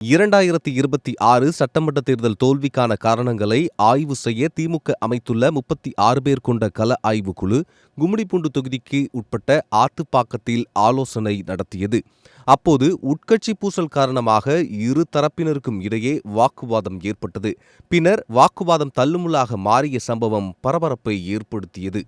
2026 சட்டமன்ற தேர்தல் தோல்விக்கான காரணங்களை ஆய்வு செய்ய திமுக அமைத்துள்ள 36 பேர் கொண்ட கள ஆய்வுக்குழு கும்மிடிப்பூண்டு தொகுதிக்கு உட்பட்ட ஆத்துப்பாக்கத்தில் ஆலோசனை நடத்தியது. அப்போது உட்கட்சி பூசல் காரணமாக இரு தரப்பினருக்கும் இடையே வாக்குவாதம் ஏற்பட்டது. பின்னர் வாக்குவாதம் தள்ளுமுள்ளாக மாறிய சம்பவம் பரபரப்பை ஏற்படுத்தியது.